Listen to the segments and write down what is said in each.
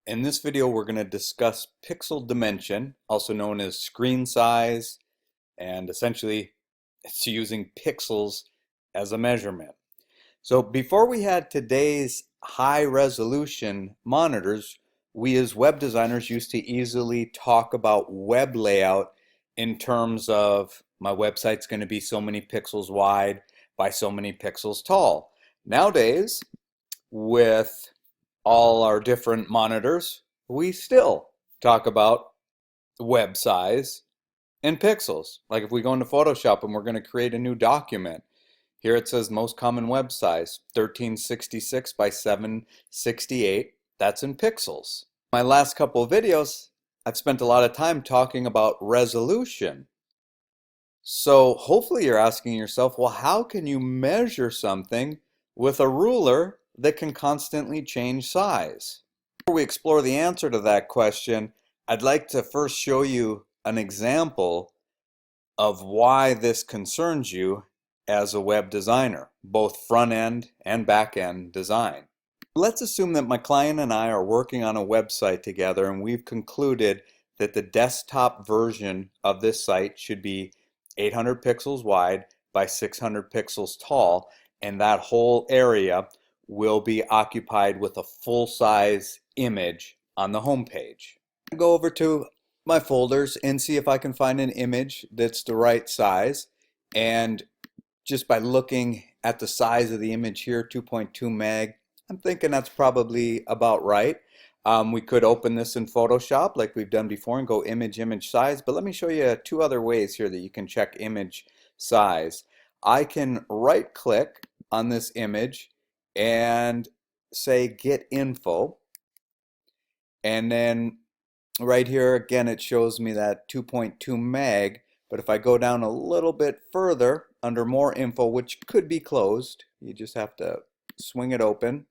In this video, we're going to discuss pixel dimension, also known as screen size, and essentially it's using pixels as a measurement. So before we had today's high resolution monitors, we as web designers used to easily talk about web layout in terms of my website's going to be so many pixels wide by so many pixels tall. Nowadays, with all our different monitors, we still talk about web size in pixels. Like if we go into Photoshop and we're going to create a new document, here it says most common web size, 1366 by 768. That's in pixels. My last couple of videos, I've spent a lot of time talking about resolution. So hopefully you're asking yourself, well, how can you measure something with a ruler that can constantly change size? Before we explore the answer to that question, I'd like to first show you an example of why this concerns you as a web designer, both front-end and back-end design. Let's assume that my client and I are working on a website together and we've concluded that the desktop version of this site should be 800 pixels wide by 600 pixels tall, and that whole area will be occupied with a full-size image on the home page. I'll go over to my folders and see if I can find an image that's the right size, and just by looking at the size of the image here, 2.2 meg, I'm thinking that's probably about right. We could open this in Photoshop like we've done before and go image size, but let me show you two other ways here that you can check image size. I can right click on this image and say get info, and then right here again it shows me that 2.2 meg, but if I go down a little bit further under more info, which could be closed, you just have to swing it open,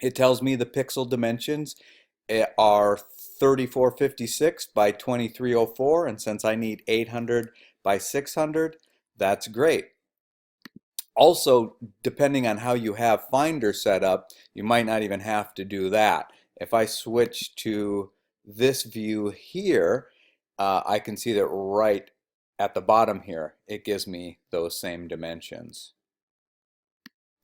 it tells me the pixel dimensions are 3456 by 2304, and since I need 800 by 600, that's great. Also, depending on how you have Finder set up, you might not even have to do that. If I switch to this view here, I can see that right at the bottom here, it gives me those same dimensions.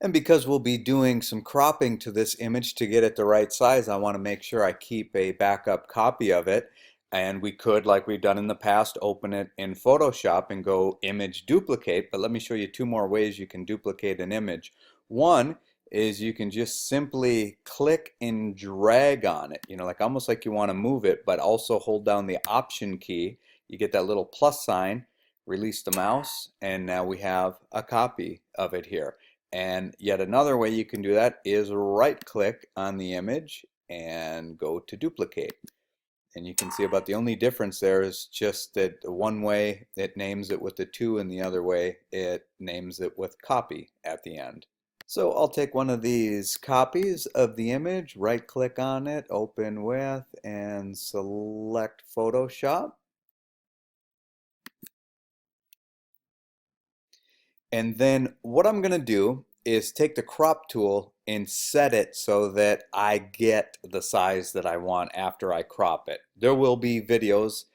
And because we'll be doing some cropping to this image to get it the right size, I want to make sure I keep a backup copy of it. And we could, like we've done in the past, open it in Photoshop and go image duplicate. But let me show you two more ways you can duplicate an image. One is you can just simply click and drag on it, like almost like you want to move it, but also hold down the Option key. You get that little plus sign, release the mouse, and now we have a copy of it here. And yet another way you can do that is right click on the image and go to duplicate. And you can see about the only difference there is just that one way it names it with the 2 and the other way it names it with copy at the end. So I'll take one of these copies of the image, right click on it, open with, and select Photoshop. And then what I'm going to do is take the crop tool and set it so that I get the size that I want after I crop it. There will be videos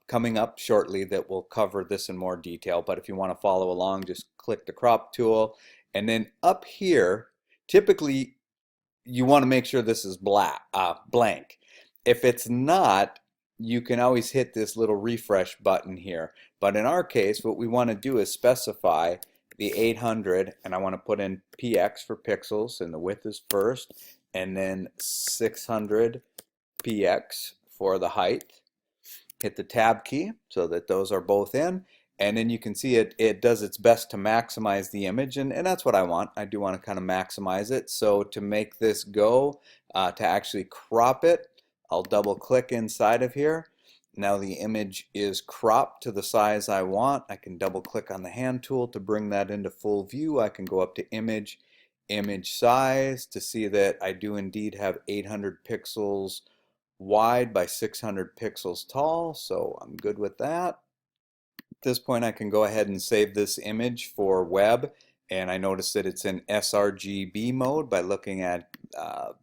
coming up shortly that will cover this in more detail, but if you want to follow along, just click the crop tool. And then up here, typically you want to make sure this is blank. If it's not, you can always hit this little refresh button here. But in our case, what we want to do is specify the 800, and I want to put in px for pixels, and the width is first, and then 600 px for the height. Hit the tab key so that those are both in, and then you can see it does its best to maximize the image, and that's what I want. I do want to kind of maximize it. So to make this go, to actually crop it, I'll double click inside of here. Now the image is cropped to the size I want. I can double click on the hand tool to bring that into full view. I can go up to image size to see that I do indeed have 800 pixels wide by 600 pixels tall, so I'm good with that. At this point I can go ahead and save this image for web, and I notice that it's in sRGB mode by looking at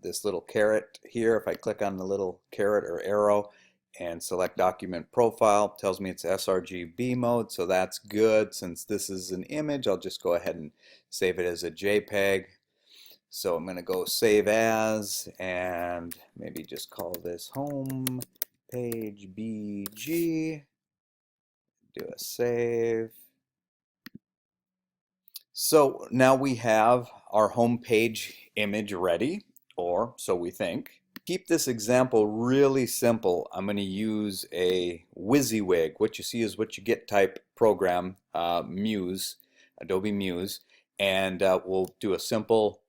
this little caret here. If I click on the little caret or arrow and select document profile, it tells me it's sRGB mode, so that's good. Since this is an image, I'll just go ahead and save it as a JPEG. So I'm going to go save as, and maybe just call this home page BG, do a save. So now we have our home page image ready, or so we think. Keep this example really simple. I'm going to use a WYSIWYG. What you see is what you get type program, Muse, Adobe Muse, and we'll do a simple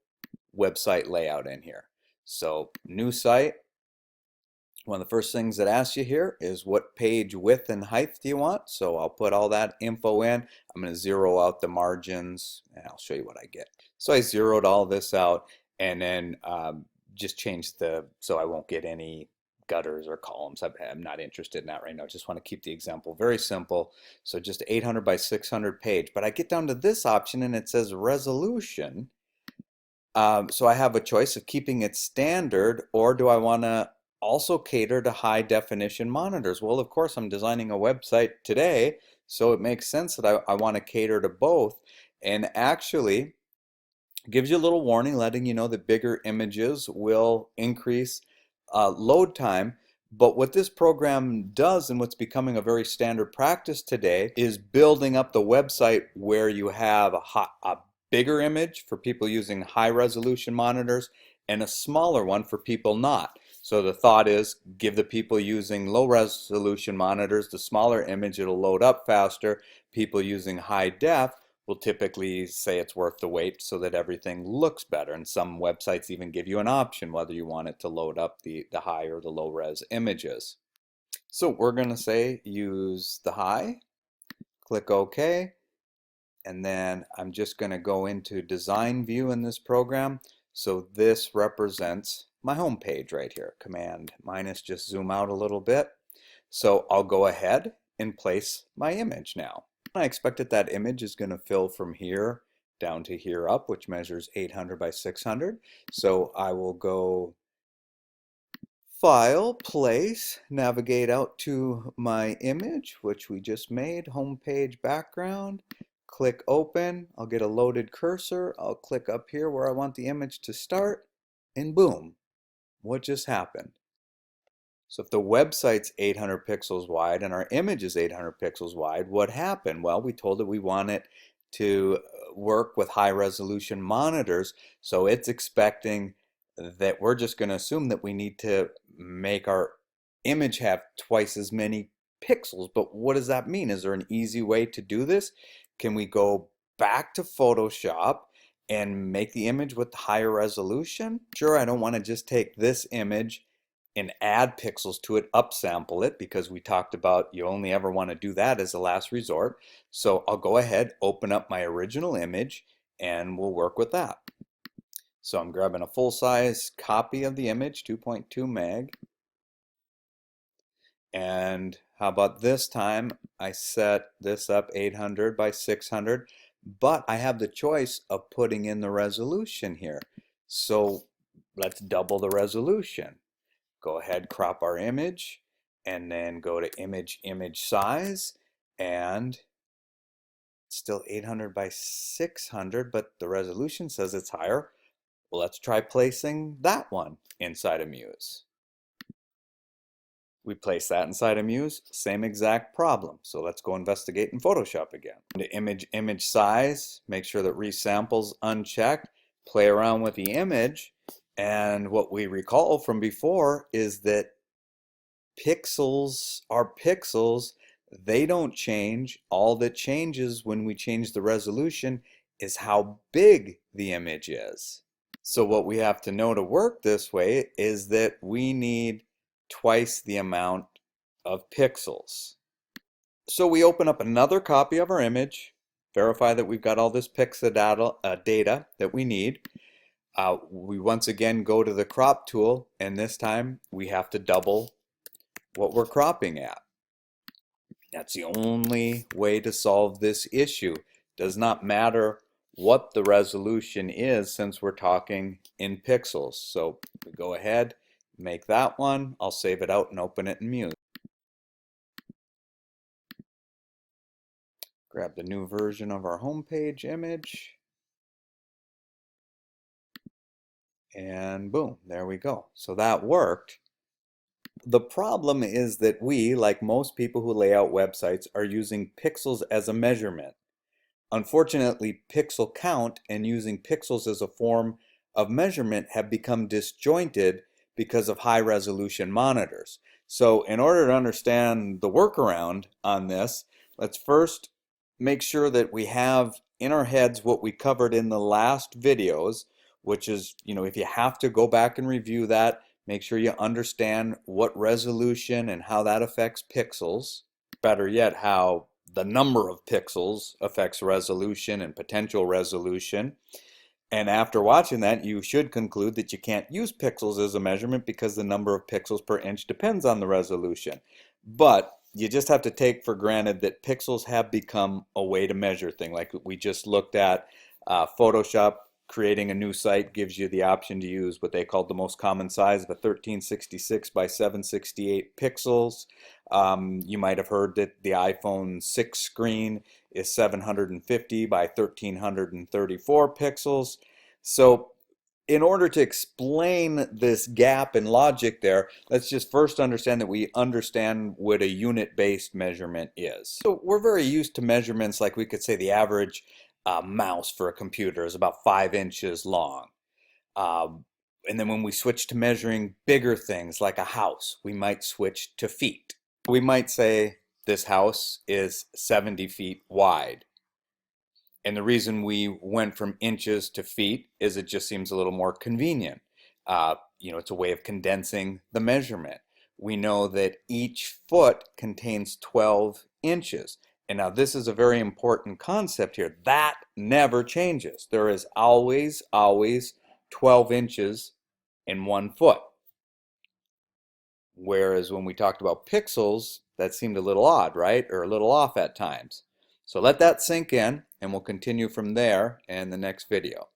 website layout in here. So new site. One of the first things that asks you here is what page width and height do you want? So I'll put all that info in. I'm going to zero out the margins and I'll show you what I get. So I zeroed all this out and then just changed so I won't get any gutters or columns. I'm not interested in that right now. I just want to keep the example very simple. So just 800 by 600 page. But I get down to this option and it says resolution. So I have a choice of keeping it standard, or do I want to also cater to high definition monitors? Well, of course, I'm designing a website today, so it makes sense that I want to cater to both. And actually, gives you a little warning letting you know that bigger images will increase load time. But what this program does, and what's becoming a very standard practice today, is building up the website where you have a bigger image for people using high resolution monitors and a smaller one for people not. So the thought is give the people using low resolution monitors the smaller image, it'll load up faster. People using high def will typically say it's worth the wait so that everything looks better. And some websites even give you an option whether you want it to load up the high or the low res images. So we're going to say use the high, click OK. And then I'm just going to go into design view in this program. So this represents my home page right here. Command minus, just zoom out a little bit. So I'll go ahead and place my image now. I expect that image is going to fill from here down to here up, which measures 800 by 600. So I will go File, Place, navigate out to my image, which we just made, home page background. Click open, I'll get a loaded cursor, I'll click up here where I want the image to start, and boom, what just happened? So if the website's 800 pixels wide and our image is 800 pixels wide, what happened? Well, we told it we want it to work with high resolution monitors, so it's expecting that we're just going to assume that we need to make our image have twice as many pixels. But what does that mean? Is there an easy way to do this? Can we go back to Photoshop and make the image with higher resolution? Sure, I don't want to just take this image and add pixels to it, upsample it, because we talked about you only ever want to do that as a last resort. So I'll go ahead, open up my original image, and we'll work with that. So I'm grabbing a full-size copy of the image, 2.2 meg. And how about this time I set this up 800 by 600, but I have the choice of putting in the resolution here. So let's double the resolution. Go ahead, crop our image, and then go to image size, and it's still 800 by 600, but the resolution says it's higher. Well, let's try placing that one inside of Muse. We place that inside of Muse, same exact problem. So let's go investigate in Photoshop again. To image size, make sure that resample's unchecked, play around with the image, and what we recall from before is that pixels are pixels. They don't change. All that changes when we change the resolution is how big the image is. So what we have to know to work this way is that we need twice the amount of pixels. So we open up another copy of our image, verify that we've got all this pixel data that we need. We once again go to the crop tool, and this time we have to double what we're cropping at. That's the only way to solve this issue. Does not matter what the resolution is since we're talking in pixels. So we go ahead, make that one. I'll save it out and open it in Muse. Grab the new version of our homepage image. And boom, there we go. So that worked. The problem is that we, like most people who lay out websites, are using pixels as a measurement. Unfortunately, pixel count and using pixels as a form of measurement have become disjointed because of high resolution monitors. So in order to understand the workaround on this, let's first make sure that we have in our heads what we covered in the last videos, which is, if you have to go back and review that, make sure you understand what resolution and how that affects pixels. Better yet, how the number of pixels affects resolution and potential resolution. And after watching that, you should conclude that you can't use pixels as a measurement because the number of pixels per inch depends on the resolution. But you just have to take for granted that pixels have become a way to measure things. Like we just looked at, Photoshop creating a new site gives you the option to use what they call the most common size of a 1366 by 768 pixels. You might have heard that the iPhone 6 screen is 750 by 1334 pixels. So in order to explain this gap in logic there, let's just first understand that we understand what a unit-based measurement is. So we're very used to measurements like we could say the average mouse for a computer is about 5 inches long. And then when we switch to measuring bigger things like a house, we might switch to feet. We might say this house is 70 feet wide. And the reason we went from inches to feet is it just seems a little more convenient. It's a way of condensing the measurement. We know that each foot contains 12 inches. And now this is a very important concept here. That never changes. There is always 12 inches in 1 foot. Whereas when we talked about pixels, that seemed a little odd, right? Or a little off at times. So let that sink in, and we'll continue from there in the next video.